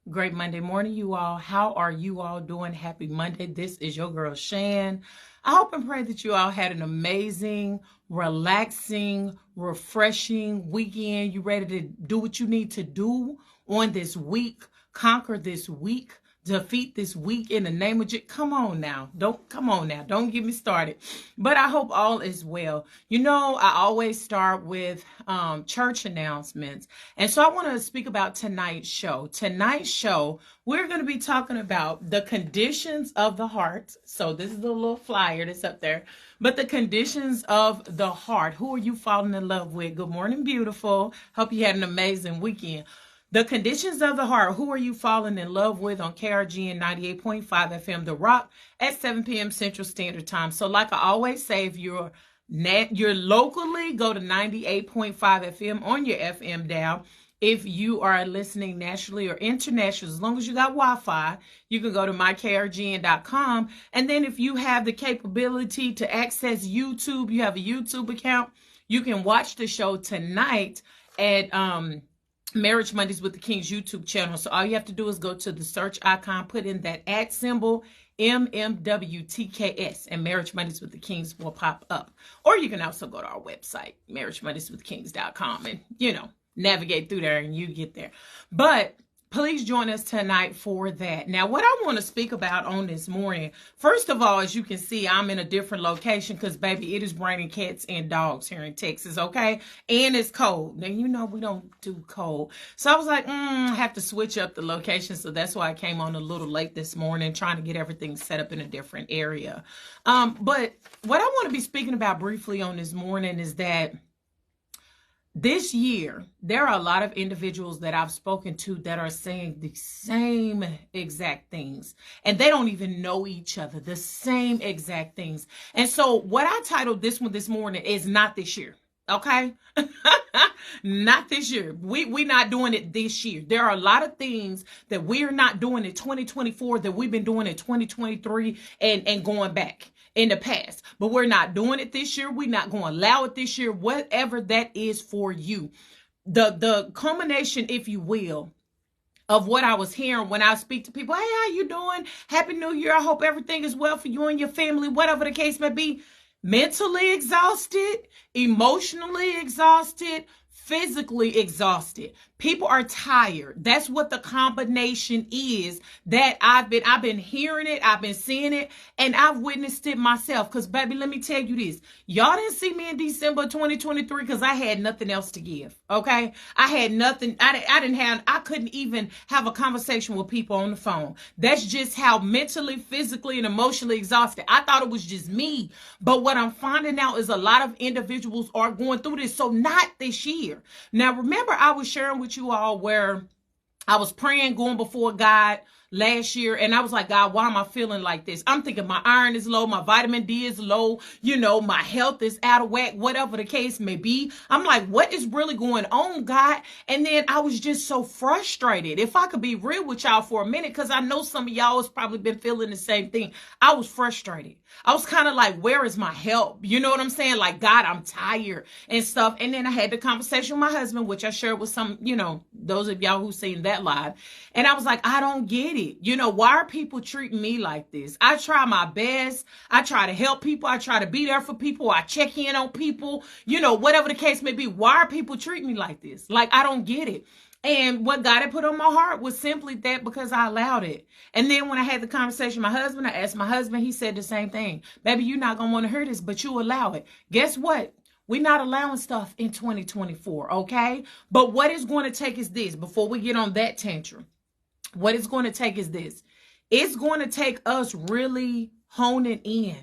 Great Monday morning, you all. How are you all doing? Happy Monday. This is your girl, Shan. I hope and pray that you all had an amazing, relaxing, refreshing weekend. You ready to do what you need to do on this week, conquer this week, defeat this week in the name of Jesus. Come on now. Don't get me started. But I hope all is well. You know, I always start with church announcements. And so I want to speak about tonight's show. Tonight's show, we're going to be talking about the conditions of the heart. So this is a little flyer that's up there. But the conditions of the heart. Who are you falling in love with? Good morning, beautiful. Hope you had an amazing weekend. The conditions of the heart. Who are you falling in love with on KRGN 98.5 FM The Rock at 7 p.m. Central Standard Time. So like I always say, if you're locally, go to 98.5 FM on your FM dial. If you are listening nationally or internationally, as long as you got Wi-Fi, you can go to mykrgn.com. And then if you have the capability to access YouTube, you have a YouTube account, you can watch the show tonight at Marriage Mondays with the Kings YouTube channel. So all you have to do is go to the search icon, put in that @ symbol, MMWTKS, and Marriage Mondays with the Kings will pop up. Or you can also go to our website, marriagemondayswithkings.com, and, navigate through there and you get there. But please join us tonight for that. Now, what I want to speak about on this morning, first of all, as you can see, I'm in a different location because, baby, it is raining cats and dogs here in Texas, okay? And it's cold. Now, we don't do cold. So I was like, I have to switch up the location. So that's why I came on a little late this morning, trying to get everything set up in a different area. But what I want to be speaking about briefly on this morning is that this year, there are a lot of individuals that I've spoken to that are saying the same exact things, and they don't even know each other, the same exact things. And so what I titled this one this morning is Not This Year. Okay? Not this year. We're not doing it this year. There are a lot of things that we're not doing in 2024 that we've been doing in 2023 and going back in the past. But we're not doing it this year. We're not going to allow it this year, whatever that is for you. The culmination, if you will, of what I was hearing when I speak to people, hey, how you doing? Happy New Year. I hope everything is well for you and your family, whatever the case may be. Mentally exhausted, emotionally exhausted, physically exhausted. People are tired. That's what the combination is that I've been hearing it, I've been seeing it, and I've witnessed it myself. Because, baby, let me tell you this. Y'all didn't see me in December 2023 because I had nothing else to give. Okay? I had nothing. I couldn't even have a conversation with people on the phone. That's just how mentally, physically, and emotionally exhausted. I thought it was just me. But what I'm finding out is a lot of individuals are going through this. So not this year. Now, remember, I was sharing with you all where I was praying, going before God last year, and I was like, God, why am I feeling like this? I'm thinking my iron is low, my vitamin D is low, my health is out of whack, whatever the case may be. I'm like, what is really going on, God? And then I was just so frustrated. If I could be real with y'all for a minute, because I know some of y'all has probably been feeling the same thing. I was frustrated. I was kind of like, where is my help? You know what I'm saying? Like, God, I'm tired and stuff. And then I had the conversation with my husband, which I shared with some, those of y'all who've seen that live. And I was like, I don't get it. Why are people treating me like this? I try my best. I try to help people. I try to be there for people. I check in on people, whatever the case may be. Why are people treating me like this? Like, I don't get it. And what God had put on my heart was simply that because I allowed it. And then when I had the conversation with my husband, I asked my husband, he said the same thing. Baby, you're not going to want to hear this, but you allow it. Guess what? We're not allowing stuff in 2024, okay? But what it's going to take is this, before we get on that tantrum. What it's going to take is this. It's going to take us really honing in,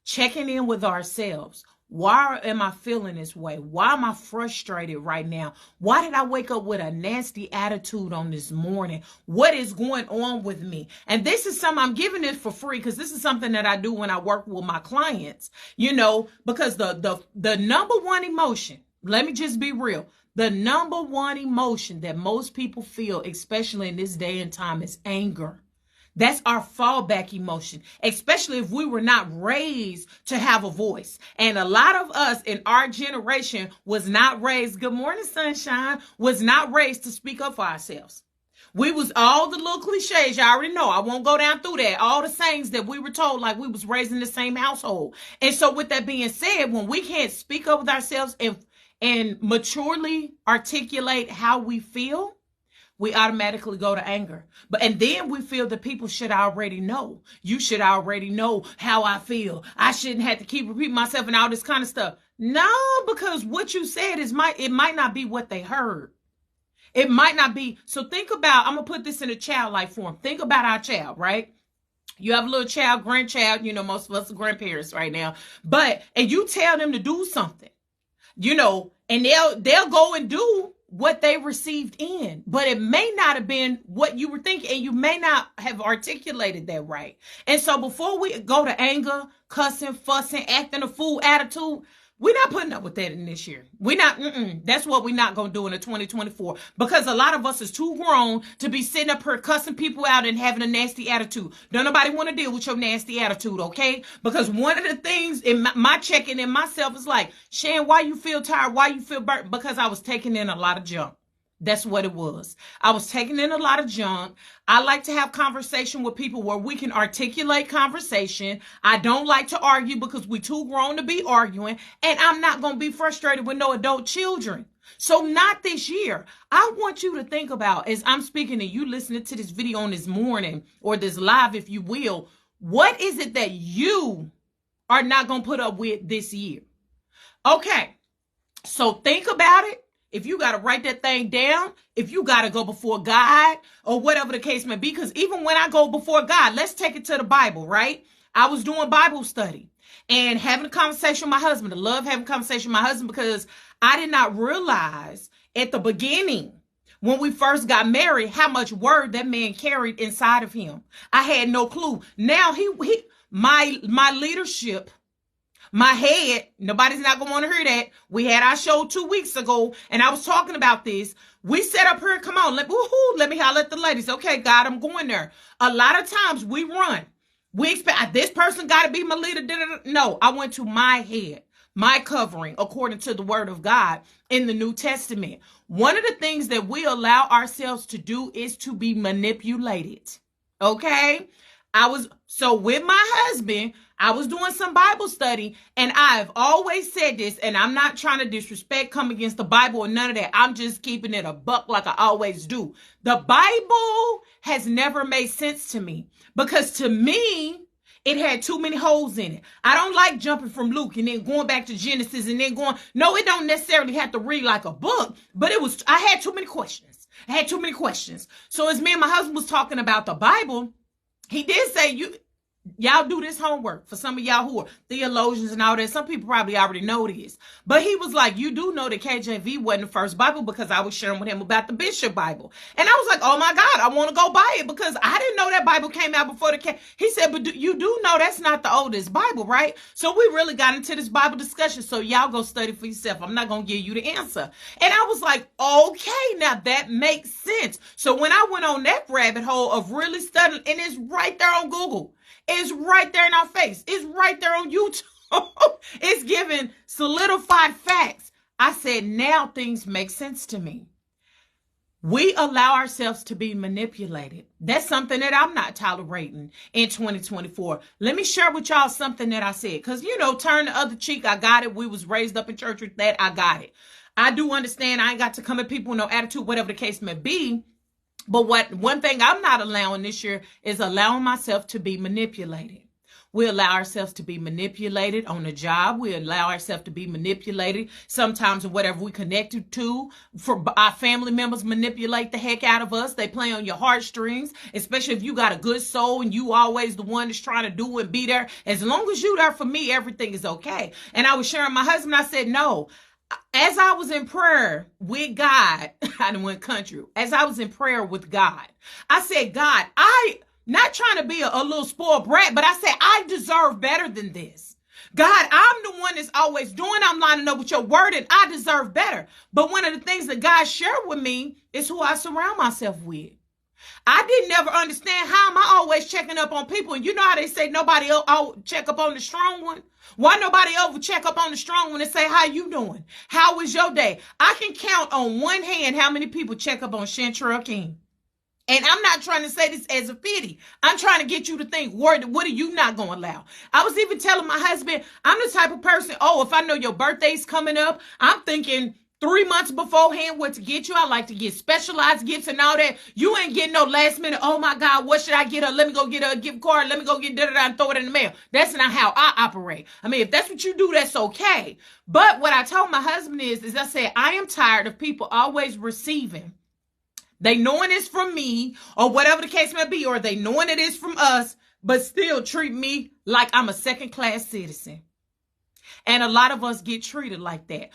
checking in with ourselves. Why am I feeling this way? Why am I frustrated right now? Why did I wake up with a nasty attitude on this morning? What is going on with me? And this is something I'm giving it for free because this is something that I do when I work with my clients, because the number one emotion, let me just be real. The number one emotion that most people feel, especially in this day and time, is anger. That's our fallback emotion, especially if we were not raised to have a voice. And a lot of us in our generation was not raised, good morning, sunshine, was not raised to speak up for ourselves. We was all the little cliches. You already know. I won't go down through that. All the sayings that we were told, like we was raised in the same household. And so with that being said, when we can't speak up with ourselves and maturely articulate how we feel, we automatically go to anger. And then we feel that people should already know. You should already know how I feel. I shouldn't have to keep repeating myself and all this kind of stuff. No, because what you said it might not be what they heard. It might not be. So think about, I'm going to put this in a childlike form. Think about our child, right? You have a little child, grandchild, most of us are grandparents right now. And you tell them to do something, and they'll go and do what they received in, but it may not have been what you were thinking, and you may not have articulated that right. And so before we go to anger, cussing, fussing, acting a fool attitude, we're not putting up with that in this year. That's what we're not going to do in the 2024, because a lot of us is too grown to be sitting up here cussing people out and having a nasty attitude. Don't nobody want to deal with your nasty attitude, okay? Because one of the things in my checking in myself is like, Shan, why you feel tired? Why you feel burnt? Because I was taking in a lot of junk. That's what it was. I was taking in a lot of junk. I like to have conversation with people where we can articulate conversation. I don't like to argue because we're too grown to be arguing. And I'm not going to be frustrated with no adult children. So not this year. I want you to think about, as I'm speaking and you listening to this video on this morning, or this live, if you will, what is it that you are not going to put up with this year? Okay. So think about it. If you got to write that thing down, if you got to go before God or whatever the case may be, because even when I go before God, let's take it to the Bible, right? I was doing Bible study and having a conversation with my husband. I love having a conversation with my husband because I did not realize at the beginning, when we first got married, how much word that man carried inside of him. I had no clue. Now my leadership, my head, nobody's not going to want to hear that. We had our show 2 weeks ago, and I was talking about this. We set up here, come on, let me holler at the ladies. Okay, God, I'm going there. A lot of times we run. We expect, this person got to be my leader. No, I went to my head, my covering, according to the word of God in the New Testament. One of the things that we allow ourselves to do is to be manipulated. Okay? So with my husband, I was doing some Bible study, and I've always said this, and I'm not trying to disrespect, come against the Bible or none of that. I'm just keeping it a buck like I always do. The Bible has never made sense to me, because to me, it had too many holes in it. I don't like jumping from Luke and then going back to Genesis and then going, no, it don't necessarily have to read like a book, but I had too many questions. So as me and my husband was talking about the Bible, he did say, y'all do this homework. For some of y'all who are theologians and all that, some people probably already know this. But he was like, you do know that KJV wasn't the first Bible, because I was sharing with him about the Bishop Bible. And I was like, oh my God, I want to go buy it, because I didn't know that Bible came out before he said, but you do know that's not the oldest Bible, right? So we really got into this Bible discussion. So y'all go study for yourself. I'm not going to give you the answer. And I was like, okay, now that makes sense. So when I went on that rabbit hole of really studying, and it's right there on Google. It's right there in our face. It's right there on YouTube. It's giving solidified facts. I said, now things make sense to me. We allow ourselves to be manipulated. That's something that I'm not tolerating in 2024. Let me share with y'all something that I said. Because, turn the other cheek. I got it. We was raised up in church with that. I got it. I do understand. I ain't got to come at people with no attitude, whatever the case may be. But one thing I'm not allowing this year is allowing myself to be manipulated. We allow ourselves to be manipulated on the job. We allow ourselves to be manipulated sometimes in whatever we connected to. For our family members manipulate the heck out of us. They play on your heartstrings, especially if you got a good soul and you always the one that's trying to do and be there. As long as you there for me, everything is okay. And I was sharing my husband. I said, no. As I was in prayer with God, I done went country. As I was in prayer with God, I said, God, I not trying to be a little spoiled brat, but I said, I deserve better than this. God, I'm the one that's always doing. I'm lining up with your word, and I deserve better. But one of the things that God shared with me is who I surround myself with. I didn't never understand, how am I always checking up on people? And you know how they say nobody else check up on the strong one? Why nobody else would check up on the strong one and say, how you doing? How was your day? I can count on one hand how many people check up on Chantrell King. And I'm not trying to say this as a pity. I'm trying to get you to think, what are you not going to allow? I was even telling my husband, I'm the type of person, if I know your birthday's coming up, I'm thinking 3 months beforehand what to get you. I like to get specialized gifts and all that. You ain't getting no last minute, oh my God, what should I get her? Let me go get her a gift card. Let me go get da-da-da and throw it in the mail. That's not how I operate. I mean, if that's what you do, that's okay. But what I told my husband is I said, I am tired of people always receiving. They knowing it's from me or whatever the case may be, or they knowing it is from us, but still treat me like I'm a second-class citizen. And a lot of us get treated like that.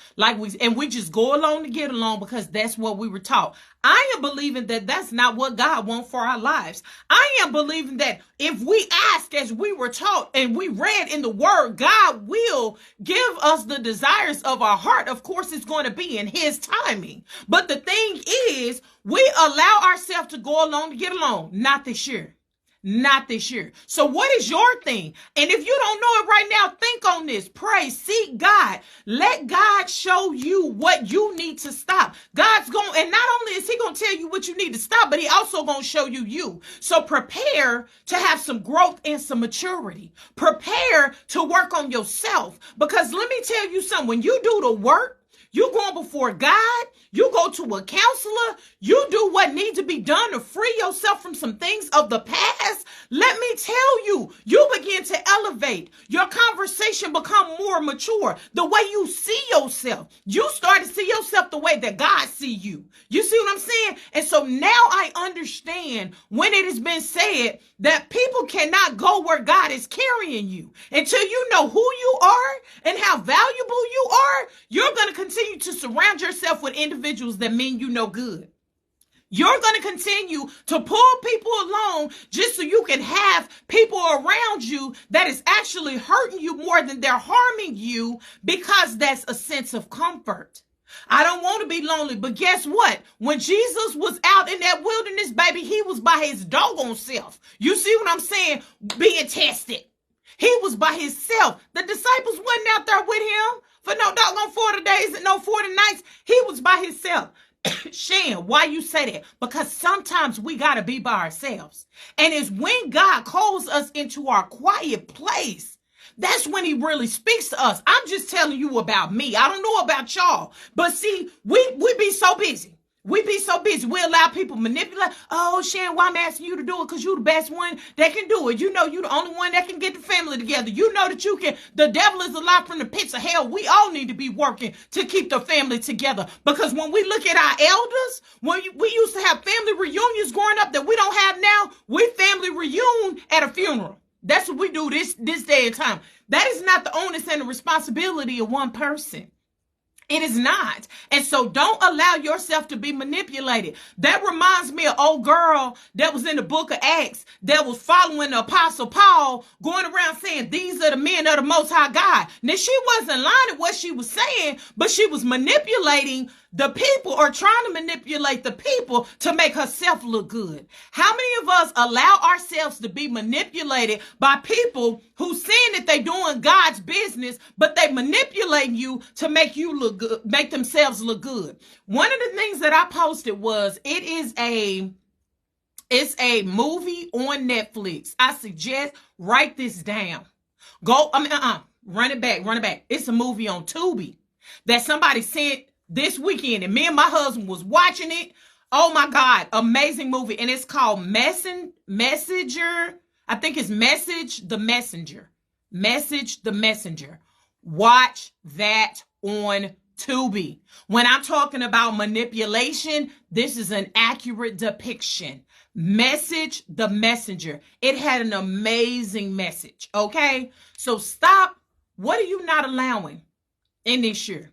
We just go along to get along because that's what we were taught. I am believing that that's not what God wants for our lives. I am believing that if we ask as we were taught and we read in the word, God will give us the desires of our heart. Of course, it's going to be in his timing. But the thing is, we allow ourselves to go along to get along. Not this year. Not this year. So what is your thing? And if you don't know it right now, think on this. Pray, seek God. Let God show you what you need to stop. God's going, and not only is he going to tell you what you need to stop, but he also going to show you you. So prepare to have some growth and some maturity. Prepare to work on yourself. Because let me tell you something, when you do the work, you going before God, you go to a counselor, you do what needs to be done to free yourself from some things of the past. Let me tell you, you begin to elevate. Your conversation become more mature. The way you see yourself, you start to see yourself the way that God see you. You see what I'm saying? And so now I understand when it has been said that people cannot go where God is carrying you until you know who you are and how valuable you are. You're going to continue to surround yourself with individuals that mean you no good. You're going to continue to pull people along just so you can have people around you that is actually hurting you more than they're harming you, because that's a sense of comfort. I don't want to be lonely, but guess what? When Jesus was out in that wilderness, baby, he was by his doggone self. You see what I'm saying? Being tested. He was by himself. The disciples wasn't out there with him for no doggone 40 days and no 40 nights. He was by himself. Shan, why you say that? Because sometimes we got to be by ourselves. And it's when God calls us into our quiet place, that's when he really speaks to us. I'm just telling you about me. I don't know about y'all. But see, we be so busy. We be so busy. We allow people manipulate. Oh, Shan, why I'm asking you to do it? Because you the best one that can do it. You know you the only one that can get the family together. You know that you can. The devil is a lie from the pits of hell. We all need to be working to keep the family together. Because when we look at our elders, when we used to have family reunions growing up that we don't have now, we family reunion at a funeral. That's what we do this day and time. That is not the onus and the responsibility of one person. It is not. And so don't allow yourself to be manipulated. That reminds me of an old girl that was in the book of Acts that was following the Apostle Paul, going around saying, these are the men of the Most High God. Now, she wasn't lying at what she was saying, but she was manipulating the people, or trying to manipulate the people to make herself look good. How many of us allow ourselves to be manipulated by people who saying that they're doing God's business, but they manipulate you to make you look good, make themselves look good? One of the things that I posted was, it's a movie on Netflix. I suggest write this down. Run it back. It's a movie on Tubi that somebody sent this weekend, and me and my husband was watching it. Oh my God, amazing movie. And it's called Messenger. I think it's Message the Messenger. Message the Messenger. Watch that on Tubi. When I'm talking about manipulation, this is an accurate depiction. Message the Messenger. It had an amazing message. Okay, so stop. What are you not allowing in this year?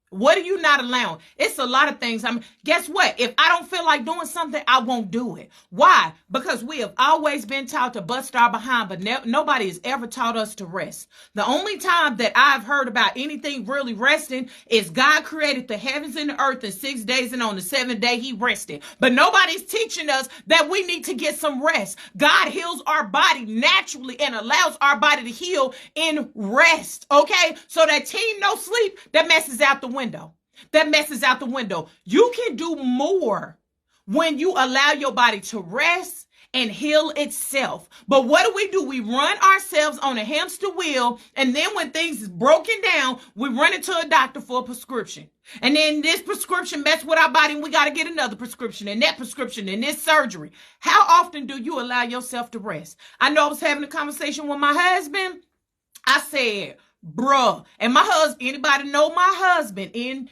What are you not allowing? It's a lot of things. Guess what? If I don't feel like doing something, I won't do it. Why? Because we have always been taught to bust our behind, but nobody has ever taught us to rest. The only time that I've heard about anything really resting is God created the heavens and the earth in 6 days, and on the seventh day he rested. But nobody's teaching us that we need to get some rest. God heals our body naturally and allows our body to heal in rest. Okay? So that team no sleep, that messes out the window. You can do more when you allow your body to rest and heal itself. But what do? We run ourselves on a hamster wheel, and then when things is broken down, we run into a doctor for a prescription. And then this prescription mess with our body, and we got to get another prescription, and that prescription, and this surgery. How often do you allow yourself to rest? I know I was having a conversation with my husband. I said, bruh, and my husband, anybody know my husband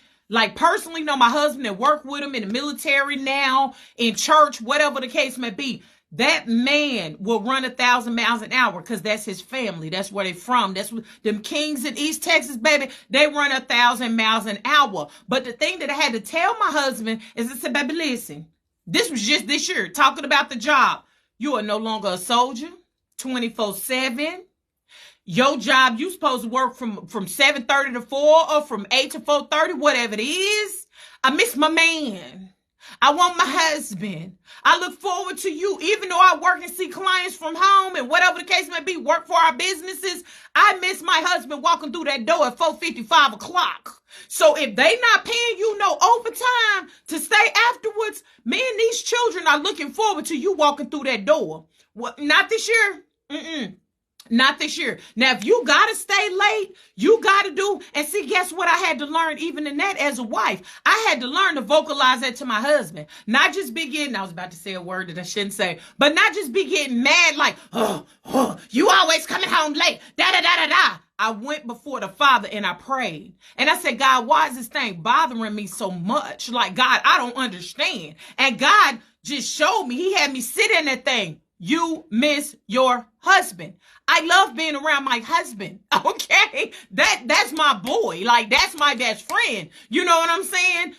personally know my husband and work with him in the military now, in church, whatever the case may be. That man will run 1,000 miles an hour because that's his family. That's where they from. That's what them Kings in East Texas, baby. They run 1,000 miles an hour. But the thing that I had to tell my husband is I said, baby, listen, this was just this year talking about the job. You are no longer a soldier 24/7. Your job, you supposed to work from 7:30 to 4 or from 8 to 4:30, whatever it is. I miss my man. I want my husband. I look forward to you, even though I work and see clients from home and whatever the case may be, work for our businesses. I miss my husband walking through that door at 4:55 o'clock. So if they not paying you no overtime to stay afterwards, me and these children are looking forward to you walking through that door. What? Not this year. Not this year. Now, if you got to stay late, you got to do. And see, guess what? I had to learn even in that as a wife. I had to learn to vocalize that to my husband. Not just be getting, I was about to say a word that I shouldn't say, but not just be getting mad like, you always coming home late. Da-da-da-da-da. I went before the Father and I prayed. And I said, God, why is this thing bothering me so much? Like, God, I don't understand. And God just showed me. He had me sit in that thing. You miss your husband. I love being around my husband. Okay. That's my boy. Like, that's my best friend. You know what I'm saying?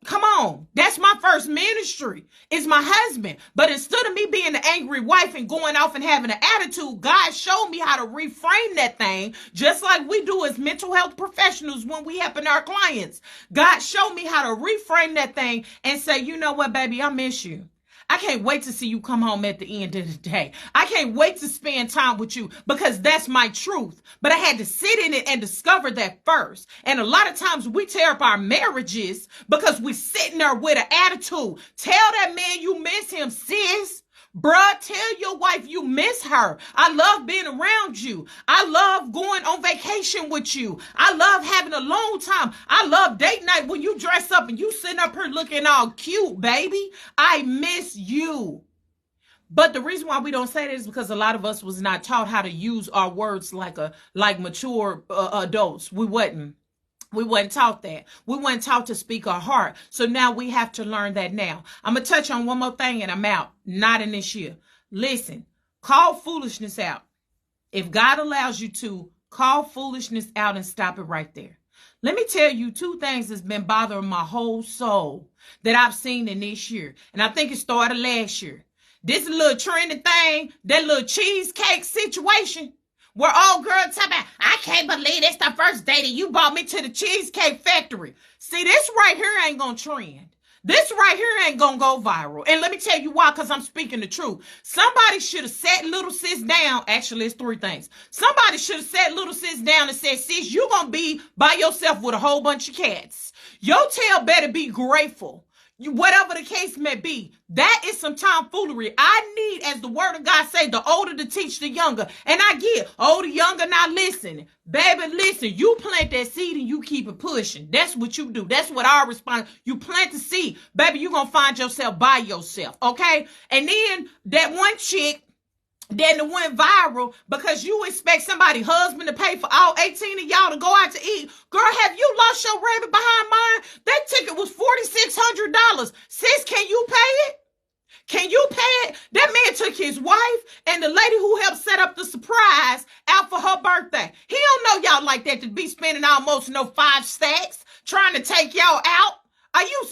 Come on. That's my first ministry. Is my husband. But instead of me being an angry wife and going off and having an attitude, God showed me how to reframe that thing, just like we do as mental health professionals when we helping our clients. God showed me how to reframe that thing and say, you know what, baby, I miss you. I can't wait to see you come home at the end of the day. I can't wait to spend time with you because that's my truth. But I had to sit in it and discover that first. And a lot of times we tear up our marriages because we're sitting there with an attitude. Tell that man you miss him, sis. Bruh, tell your wife you miss her. I love being around you. I love going on vacation with you. I love having a long time. I love date night when you dress up and you sitting up here looking all cute, baby. I miss you. But the reason why we don't say that is because a lot of us was not taught how to use our words like mature adults. We wasn't taught that. We weren't taught to speak our heart. So now we have to learn that now. I'm going to touch on one more thing and I'm out. Not in this year. Listen, call foolishness out. If God allows you to, call foolishness out and stop it right there. Let me tell you two things that's been bothering my whole soul that I've seen in this year. And I think it started last year. This little trending thing, that little cheesecake situation. Where old girl talking about, I can't believe it's the first day that you brought me to the Cheesecake Factory. See, this right here ain't gonna trend. This right here ain't gonna go viral. And let me tell you why, because I'm speaking the truth. Somebody should have sat little sis down. Actually, it's three things. Somebody should have sat little sis down and said, sis, you gonna be by yourself with a whole bunch of cats. Your tail better be grateful. Whatever the case may be, that is some tomfoolery. I need, as the word of God say, the older to teach the younger. And I get, the younger not listening. Baby, listen, you plant that seed and you keep it pushing. That's what you do. That's what our response. You plant the seed. Baby, you're going to find yourself by yourself, okay? And then that one chick, then it went viral because you expect somebody's husband to pay for all 18 of y'all to go out to eat. Girl, have you lost your rabbit behind mine? That ticket was $4,600. Sis, can you pay it? Can you pay it? That man took his wife and the lady who helped set up the surprise out for her birthday. He don't know y'all like that to be spending almost 5 stacks trying to take y'all out. Are you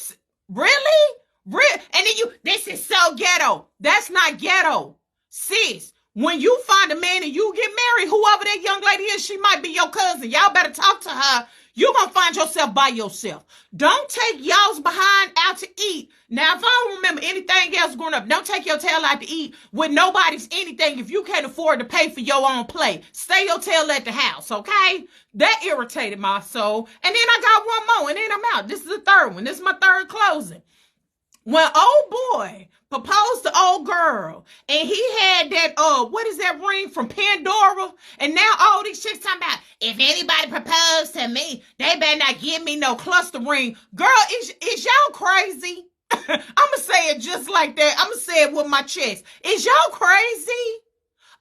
really? And then this is so ghetto. That's not ghetto. Sis, when you find a man and you get married, whoever that young lady is, she might be your cousin. Y'all better talk to her. You're going to find yourself by yourself. Don't take y'all's behind out to eat. Now, if I don't remember anything else growing up, don't take your tail out to eat with nobody's anything if you can't afford to pay for your own plate. Stay your tail at the house, okay? That irritated my soul. And then I got one more, and then I'm out. This is the third one. This is my third closing. When old boy proposed to old girl and he had that what is that ring from Pandora, and now all these chicks talking about, if anybody proposed to me, they better not give me no cluster ring. Girl, is y'all crazy? I'ma say it just like that. I'ma say it with my chest. Is y'all crazy?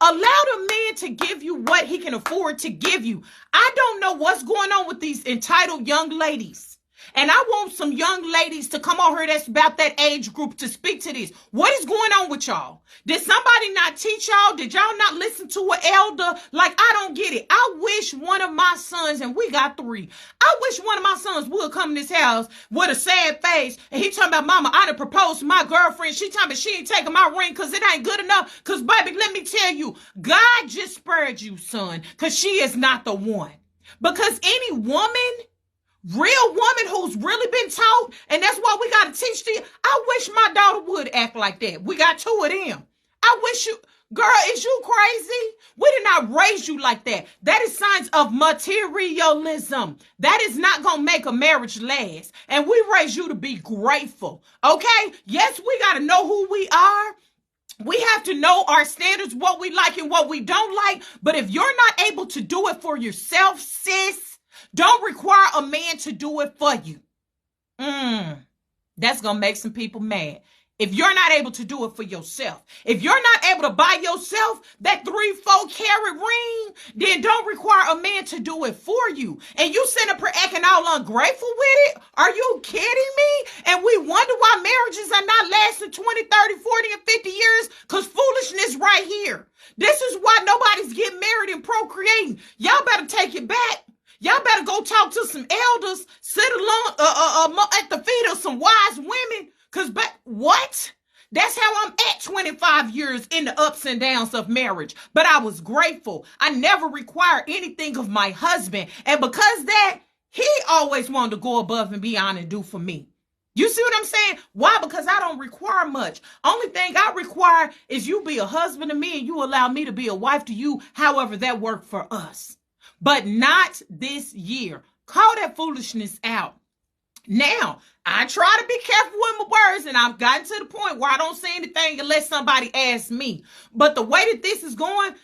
Allow the man to give you what he can afford to give you. I don't know what's going on with these entitled young ladies. And I want some young ladies to come on here that's about that age group to speak to this. What is going on with y'all? Did somebody not teach y'all? Did y'all not listen to an elder? Like, I don't get it. I wish one of my sons, and we got 3, I wish one of my sons would come in this house with a sad face, and he talking about, mama, I done proposed to my girlfriend. She talking about she ain't taking my ring because it ain't good enough. Because, baby, let me tell you, God just spared you, son, because she is not the one. Because any woman, real woman who's really been taught, and that's why we got to teach the, I wish my daughter would act like that. We got 2 of them. I wish you, girl, is you crazy? We did not raise you like that. That is signs of materialism. That is not going to make a marriage last. And we raise you to be grateful. Okay? Yes, we got to know who we are. We have to know our standards, what we like and what we don't like. But if you're not able to do it for yourself, sis, don't require a man to do it for you. That's going to make some people mad. If you're not able to do it for yourself, if you're not able to buy yourself that 3-4 carat ring, then don't require a man to do it for you. And you sitting up here acting all ungrateful with it? Are you kidding me? And we wonder why marriages are not lasting 20, 30, 40, and 50 years because foolishness right here. This is why nobody's getting married and procreating. Y'all better take it back. Y'all better go talk to some elders, sit along at the feet of some wise women. Because, what? That's how I'm at 25 years in the ups and downs of marriage. But I was grateful. I never required anything of my husband. And because that, he always wanted to go above and beyond and do for me. You see what I'm saying? Why? Because I don't require much. Only thing I require is you be a husband to me and you allow me to be a wife to you, however that worked for us. But not this year. Call that foolishness out. Now, I try to be careful with my words, and I've gotten to the point where I don't say anything unless somebody asks me. But the way that this is going,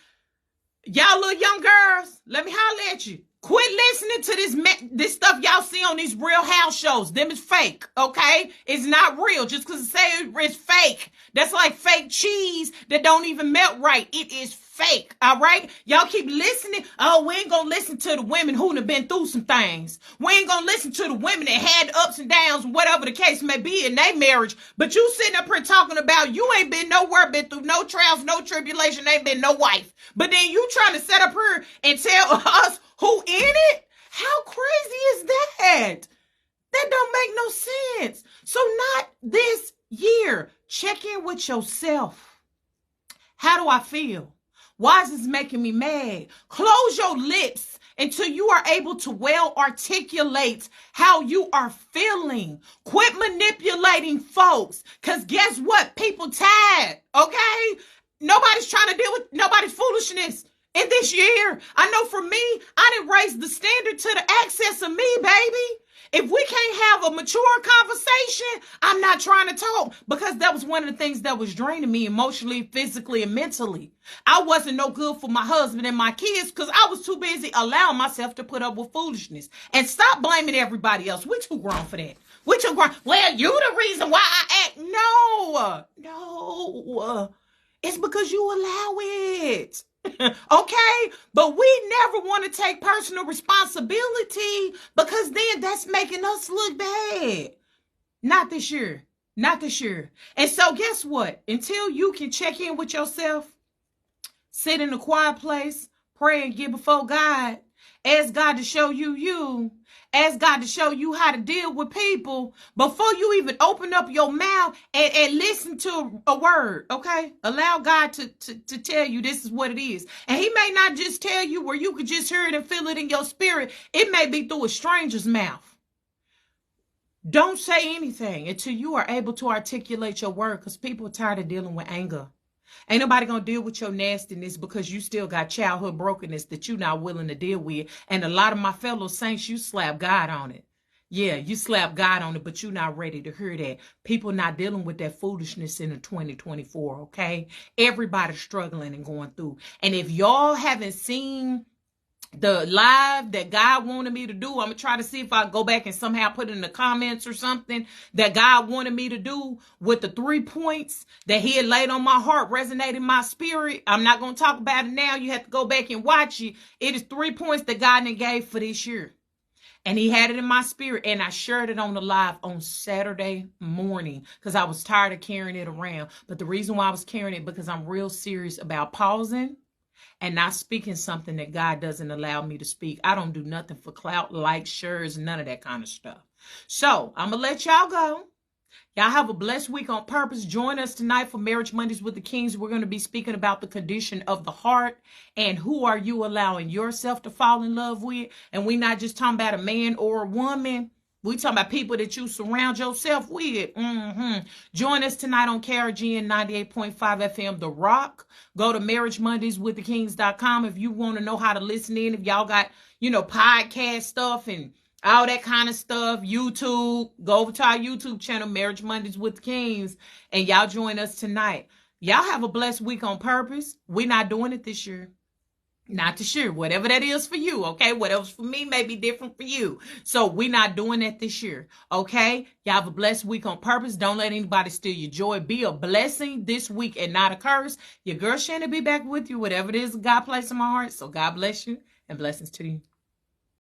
y'all little young girls, let me holler at you. Quit listening to this stuff y'all see on these Real House shows. Them is fake, okay? It's not real just because it says it's fake. That's like fake cheese that don't even melt right. It is fake, all right? Y'all keep listening. Oh, we ain't gonna listen to the women who have been through some things. We ain't gonna listen to the women that had ups and downs, whatever the case may be in their marriage. But you sitting up here talking about you ain't been nowhere, been through no trials, no tribulation, ain't been no wife. But then you trying to set up here and tell us who in it? How crazy is that? That don't make no sense. So not this year. Check in with yourself. How do I feel? Why is this making me mad? Close your lips until you are able to well articulate how you are feeling. Quit manipulating folks. Because guess what? People tired, okay? Nobody's trying to deal with nobody's foolishness in this year. I know for me, I didn't raise the standard to the access of me, baby. If we can't have a mature conversation, I'm not trying to talk, because that was one of the things that was draining me emotionally, physically, and mentally. I wasn't no good for my husband and my kids because I was too busy allowing myself to put up with foolishness. And stop blaming everybody else. We're too grown for that. We're too grown. Well, you the reason why I act. No. It's because you allow it. Okay, but we never want to take personal responsibility, because then that's making us look bad. Not this year. And so guess what? Until you can check in with yourself, sit in a quiet place, pray and get before God, ask God to show you. Ask God to show you how to deal with people before you even open up your mouth and listen to a word, okay? Allow God to tell you this is what it is. And he may not just tell you where you could just hear it and feel it in your spirit. It may be through a stranger's mouth. Don't say anything until you are able to articulate your word, because people are tired of dealing with anger. Ain't nobody gonna deal with your nastiness because you still got childhood brokenness that you're not willing to deal with. And a lot of my fellow saints, you slap God on it. Yeah, you slap God on it, but you're not ready to hear that. People not dealing with that foolishness in the 2024, okay? Everybody's struggling and going through. And if y'all haven't seen the live that God wanted me to do, I'm gonna try to see if I go back and somehow put it in the comments or something that God wanted me to do with the 3 points that he had laid on my heart, resonated my spirit. I'm not gonna talk about it now. You have to go back and watch it. It is 3 points that God gave for this year. And he had it in my spirit, and I shared it on the live on Saturday morning because I was tired of carrying it around. But the reason why I was carrying it, because I'm real serious about pausing and not speaking something that God doesn't allow me to speak. I don't do nothing for clout, likes, shares, none of that kind of stuff. So I'm going to let y'all go. Y'all have a blessed week on purpose. Join us tonight for Marriage Mondays with the Kings. We're going to be speaking about the condition of the heart and who are you allowing yourself to fall in love with. And we're not just talking about a man or a woman. We're talking about people that you surround yourself with. Join us tonight on KRGN 98.5 FM, The Rock. Go to marriagemondayswiththekings.com if you want to know how to listen in. If y'all got, podcast stuff and all that kind of stuff, YouTube, go over to our YouTube channel, Marriage Mondays with the Kings, and y'all join us tonight. Y'all have a blessed week on purpose. We're not doing it this year. Not this year. Whatever that is for you, okay? Whatever's for me may be different for you. So we're not doing that this year, okay? Y'all have a blessed week on purpose. Don't let anybody steal your joy. Be a blessing this week and not a curse. Your girl Shannon be back with you, whatever it is God placed in my heart. So God bless you and blessings to you.